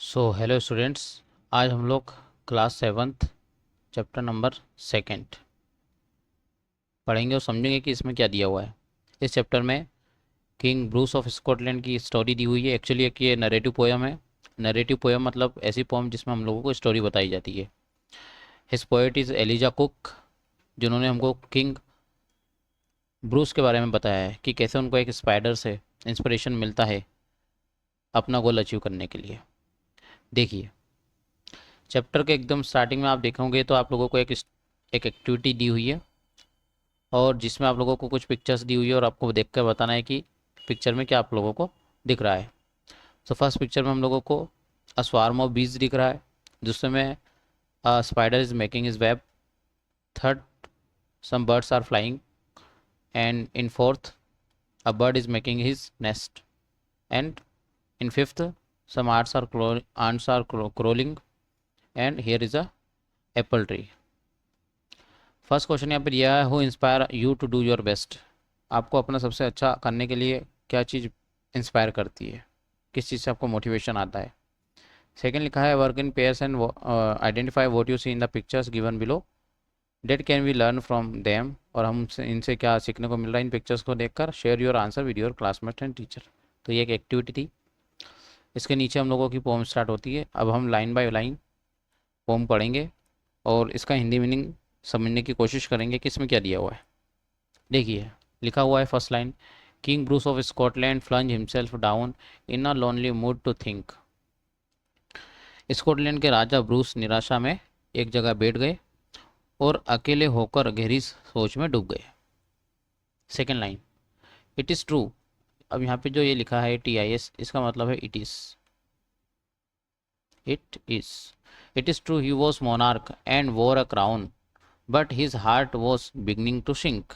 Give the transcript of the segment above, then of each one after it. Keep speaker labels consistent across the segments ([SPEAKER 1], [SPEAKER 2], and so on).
[SPEAKER 1] So hello students, आज हम लोग क्लास 7th चैप्टर नंबर 2 पढ़ेंगे और समझेंगे कि इसमें क्या दिया हुआ है। इस चैप्टर में किंग ब्रूस ऑफ स्कॉटलैंड की स्टोरी दी हुई है। एक्चुअली एक ये नरेटिव पोएम है। नरेटिव पोएम मतलब ऐसी पोएम जिसमें हम लोगों को स्टोरी बताई जाती है। His poet is Eliza Cook, जिन्होंने हमको किंग ब्रूस के बारे में बताया है कि कैसे उनको एक स्पाइडर से इंस्पिरेशन मिलता है अपना गोल अचीव करने के लिए। देखिए, चैप्टर के एकदम स्टार्टिंग में आप देखोगे तो आप लोगों को एक एक्टिविटी दी हुई है और जिसमें आप लोगों को कुछ पिक्चर्स दी हुई है और आपको देख कर बताना है कि पिक्चर में क्या आप लोगों को दिख रहा है। तो फर्स्ट पिक्चर में हम लोगों को अ स्वार्म ऑफ बीज दिख रहा है। दूसरे में spider is making his web. Third, some birds are flying. And in fourth, a bird is making his nest. And in fifth, some ants are crawling and here is a apple tree. First question यहाँ पर यह है, who inspire you to do your best. आपको अपना सबसे अच्छा करने के लिए क्या चीज़ इंस्पायर करती है, किस चीज़ से आपको मोटिवेशन आता है। सेकंड लिखा है, work in pairs and identify what you see in the pictures given below, that can we learn from them. और हम इनसे क्या सीखने को मिल रहा है इन पिक्चर्स को देखकर। Share your answer with your classmate and teacher. तो ये एक एक्टिविटी थी। इसके नीचे हम लोगों की पोम स्टार्ट होती है। अब हम लाइन बाय लाइन पोम पढ़ेंगे और इसका हिंदी मीनिंग समझने की कोशिश करेंगे कि इसमें क्या दिया हुआ है। देखिए, लिखा हुआ है first line, king Bruce of Scotland flung himself down in a lonely mood to think. Scotland के राजा ब्रूस निराशा में एक जगह बैठ गए और अकेले होकर गहरी सोच में डूब गए। Second line, it is true. अब यहाँ पे जो ये लिखा है TIS, इसका मतलब है it is. It is true he was monarch and wore a crown but his heart was beginning to sink.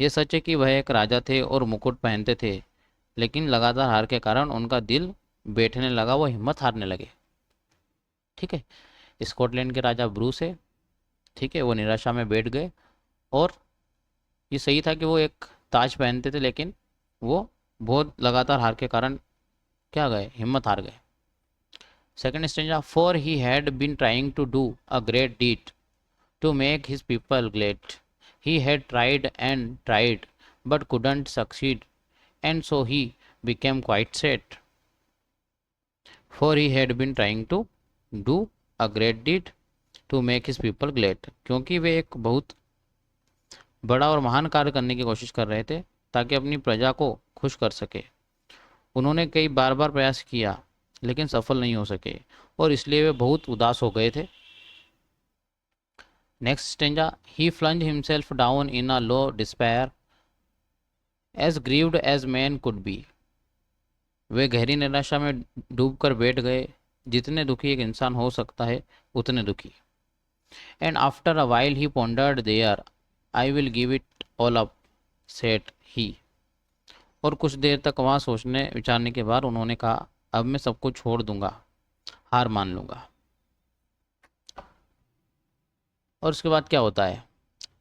[SPEAKER 1] ये सच है कि वह एक राजा थे और मुकुट पहनते थे, लेकिन लगातार हार के कारण उनका दिल बैठने लगा, वो हिम्मत हारने लगे। ठीक है, स्कॉटलैंड के राजा ब्रूस है। ठीक है, वो निराशा में बैठ गए और ये सही था कि वो एक ताज पहनते थे, लेकिन वो बहुत लगातार हार के कारण क्या गए, हिम्मत हार गए। Second stanza, for he had been trying to do a great deed to make his people glad. He had tried and tried, but couldn't succeed, and so he became quite sad. For he had been trying to do a great deed to make his people glad. क्योंकि वे एक बहुत बड़ा और महान कार्य करने की कोशिश कर रहे थे ताकि अपनी प्रजा को खुश कर सके। उन्होंने कई बार बार प्रयास किया लेकिन सफल नहीं हो सके और इसलिए वे बहुत उदास हो गए थे। Next stanza, he flung himself down in a low despair, as grieved as man could be. वे गहरी निराशा में डूबकर बैठ गए, जितने दुखी एक इंसान हो सकता है उतने दुखी। And after a while he pondered there, I will give it all up, said he. और कुछ देर तक वहाँ सोचने विचारने के बाद उन्होंने कहा, अब मैं सब कुछ छोड़ दूंगा, हार मान लूंगा। और उसके बाद क्या होता है,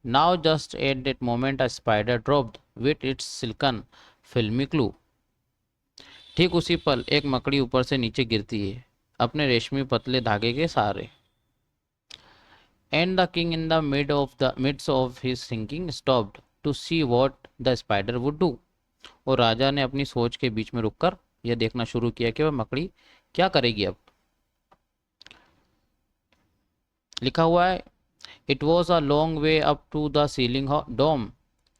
[SPEAKER 1] Now just at that moment a spider dropped with its silken filmy clue. ठीक उसी पल एक मकड़ी ऊपर से नीचे गिरती है अपने रेशमी पतले धागे के सहारे। And the king in the midst of his thinking stopped to see what the spider would do. और राजा ने अपनी सोच के बीच में रुककर यह देखना शुरू किया कि वह मकड़ी क्या करेगी। अब लिखा हुआ है, It was a long way up to the ceiling dome,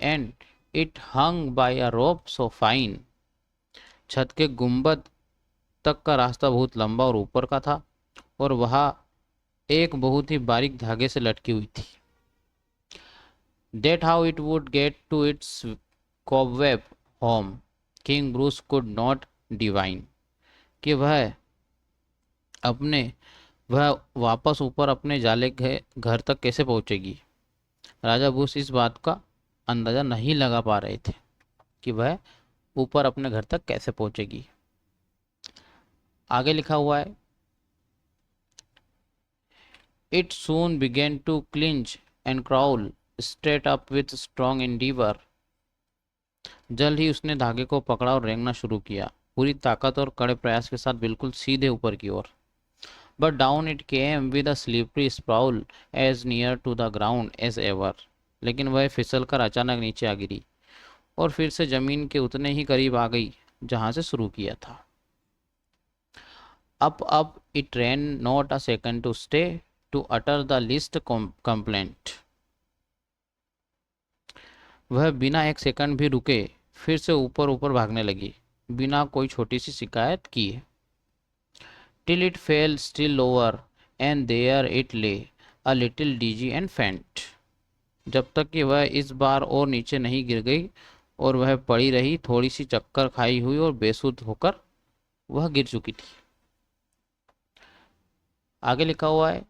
[SPEAKER 1] and it hung by a rope so fine. छत के गुंबद तक का रास्ता बहुत लंबा और ऊपर का था और वह एक बहुत ही बारीक धागे से लटकी हुई थी। That how it would get to its cobweb home, King Bruce could not divine. कि वह वापस ऊपर अपने जाले घर तक कैसे पहुंचेगी। राजा ब्रूस इस बात का अंदाजा नहीं लगा पा रहे थे कि वह ऊपर अपने घर तक कैसे पहुंचेगी। आगे लिखा हुआ है, it soon began to cling and crawl straight up with strong endeavour. जल्द ही उसने धागे को पकड़ा और रेंगना शुरू किया। पूरी ताकत और कड़े प्रयास के साथ बिल्कुल सीधे ऊपर की ओर। But down it came with a slippery sprawl as near to the ground as ever. लेकिन वह फिसल कर अचानक नीचे आ गिरी और फिर से जमीन के उतने ही करीब आ गई जहां से शुरू किया था। Up, it ran not a second to stay, to utter the least complaint. वह बिना एक सेकंड भी रुके फिर से ऊपर ऊपर भागने लगी, बिना कोई छोटी सी शिकायत किए। Till it fell still lower, and there it lay, a little dizzy and faint. जब तक कि वह इस बार और नीचे नहीं गिर गई और वह पड़ी रही, थोड़ी सी चक्कर खाई हुई और बेसुध होकर वह गिर चुकी थी। आगे लिखा हुआ है,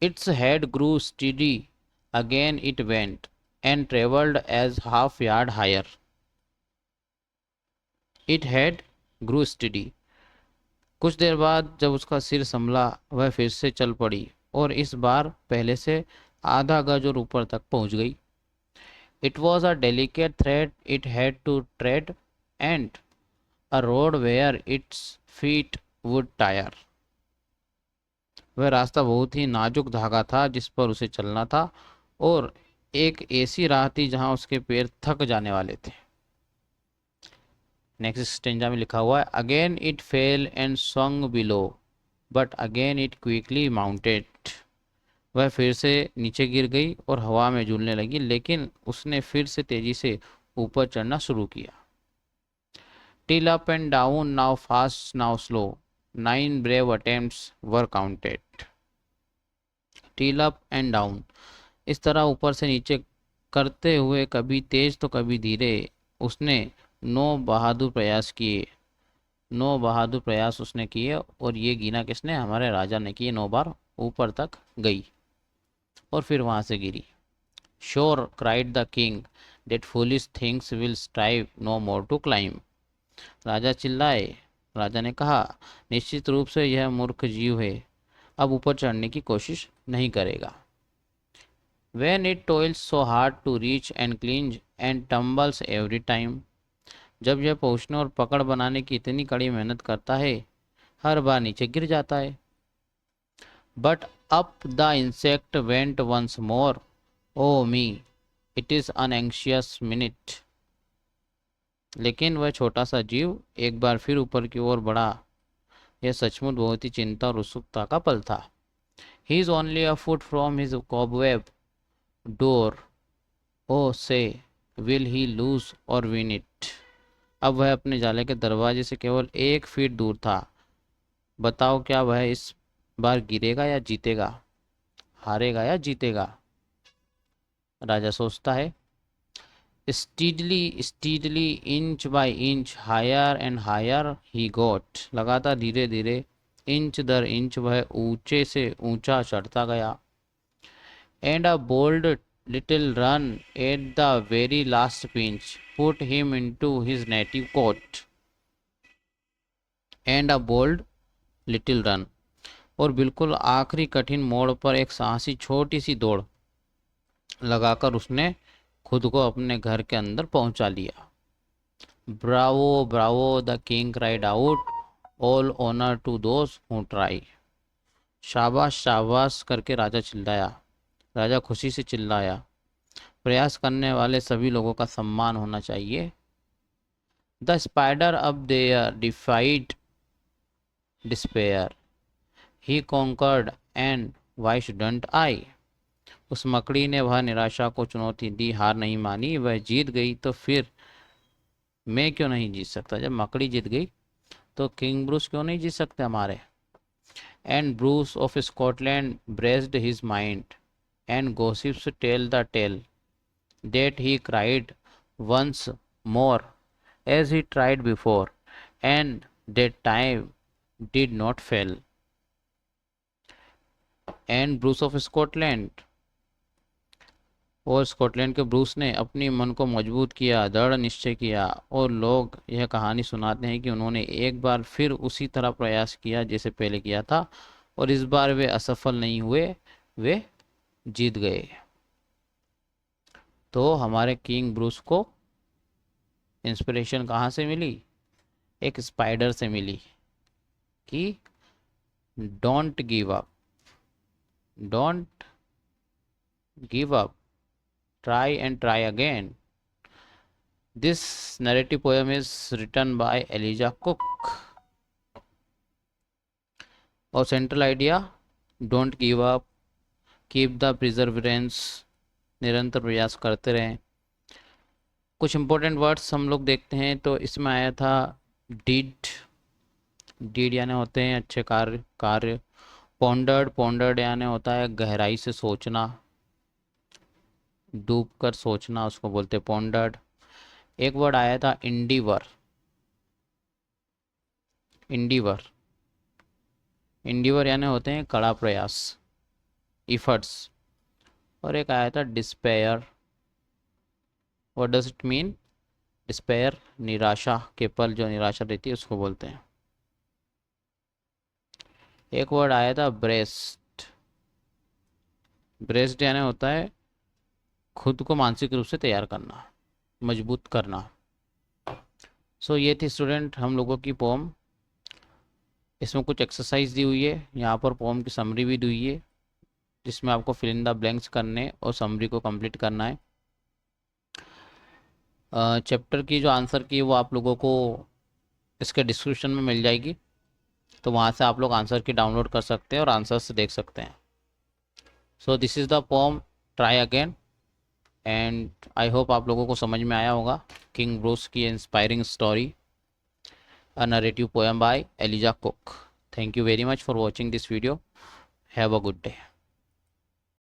[SPEAKER 1] its head grew steady, again it went and travelled as half yard higher. It head grew steady, कुछ देर बाद जब उसका सिर संभला वह फिर से चल पड़ी और इस बार पहले से आधा गज और ऊपर तक पहुंच गई। It was a delicate thread it had to tread and a road where its feet would tire. वह रास्ता बहुत ही नाजुक धागा था जिस पर उसे चलना था और एक ऐसी राह थी जहां उसके पैर थक जाने वाले थे। नेक्स्ट स्टेंजा में लिखा हुआ है, again it fail and swung below but again it quickly mounted. वह फिर से नीचे गिर गई और हवा में झूलने लगी, लेकिन उसने फिर से तेजी से ऊपर चढ़ना शुरू किया। Till up and down, now fast now slow, 9 brave attempts were counted. Till up and down, इस तरह ऊपर से नीचे करते हुए कभी तेज तो कभी धीरे उसने 9 बहादुर प्रयास किए। 9 बहादुर प्रयास उसने किए और ये गिना किसने? हमारे राजा ने किए। 9 बार ऊपर तक गई और फिर वहां से गिरी। Sure cried the king that foolish things will strive no more to climb. राजा चिल्लाए। राजा ने कहा, निश्चित रूप से यह मूर्ख जीव है, अब ऊपर चढ़ने की कोशिश नहीं करेगा। When it toils so hard to reach and cling and tumbles every time, जब यह पहुंचने और पकड़ बनाने की इतनी कड़ी मेहनत करता है, हर बार नीचे गिर जाता है। But up the insect went once more. Oh me, it is an anxious minute. लेकिन वह छोटा सा जीव एक बार फिर ऊपर की ओर बढ़ा। यह सचमुच बहुत ही चिंता और उत्सुकता का पल था। He is only a foot from his cobweb door. Oh say, will he lose or win it? अब वह अपने जाले के दरवाजे से केवल 1 फीट दूर था। बताओ क्या वह इस बार गिरेगा या जीतेगा, हारेगा या जीतेगा? राजा सोचता है। Steadily steadily, inch by inch, higher and higher he got. लगातार धीरे धीरे, इंच दर इंच वह ऊंचे से ऊंचा चढ़ता गया। And a bold little run at the very last pinch put him into his native coat. And a bold little run, और बिल्कुल आखिरी कठिन मोड़ पर एक साहसी छोटी सी दौड़ लगाकर उसने खुद को अपने घर के अंदर पहुंचा लिया। Bravo bravo, the king cried out, all honour to those who try. शाबाश शाबाश करके राजा चिल्लाया। राजा खुशी से चिल्लाया, प्रयास करने वाले सभी लोगों का सम्मान होना चाहिए। The spider up there defied despair, he conquered and why shouldn't I. उस मकड़ी ने वह निराशा को चुनौती दी, हार नहीं मानी। वह जीत गई तो फिर मैं क्यों नहीं जीत सकता? जब मकड़ी जीत गई तो किंग ब्रूस क्यों नहीं जीत सकते हमारे? And Bruce of Scotland braced his mind and gossips tell the tale that he cried once more as he tried before, and that time did not fail. And Bruce of Scotland, और Scotland के Bruce ने अपनी मन को मजबूत किया, दृढ़ निश्चय किया, और लोग यह कहानी सुनाते हैं कि उन्होंने एक बार फिर उसी तरह प्रयास किया जैसे पहले किया था, और इस बार वे असफल नहीं हुए, वे जीत गए। तो हमारे किंग ब्रूस को इंस्पिरेशन कहाँ से मिली? एक स्पाइडर से मिली कि don't give up, don't give up, try and try again. This narrative poem is written by Eliza Cook. और central idea, don't give up, keep the perseverance, निरंतर प्रयास करते रहें। कुछ इंपॉर्टेंट वर्ड्स हम लोग देखते हैं तो इसमें आया था डिड, डिड यानी होते हैं अच्छे कार्य, कार्य। पॉन्डर्ड, पॉन्डर्ड यानी होता है गहराई से सोचना, डूब कर सोचना, उसको बोलते हैं पॉन्डर्ड। एक वर्ड आया था इंडीवर, इंडीवर, इंडीवर यानी होते हैं कड़ा प्रयास, इफर्ट्स। और एक आया था despair. What does it mean? Despair, निराशा के पल, जो निराशा रहती है उसको बोलते हैं। एक वर्ड आया था ब्रेस्ट, ब्रेस्ट यानी होता है खुद को मानसिक रूप से तैयार करना, मजबूत करना। सो ये थी स्टूडेंट हम लोगों की पोम। इसमें कुछ एक्सरसाइज दी हुई है, यहाँ पर पोम की समरी भी दी हुई है जिसमें आपको फिल इन द ब्लैंक्स करने और समरी को कंप्लीट करना है। चैप्टर की जो आंसर की वो आप लोगों को इसके डिस्क्रिप्शन में मिल जाएगी, तो वहाँ से आप लोग आंसर की डाउनलोड कर सकते हैं और आंसर से देख सकते हैं। So this is the pome try again, and I hope आप लोगों को समझ में आया होगा। किंग ब्रूस की inspiring story, a narrative poem by Elijah Cook. Thank you very much for watching this video. Have a good day.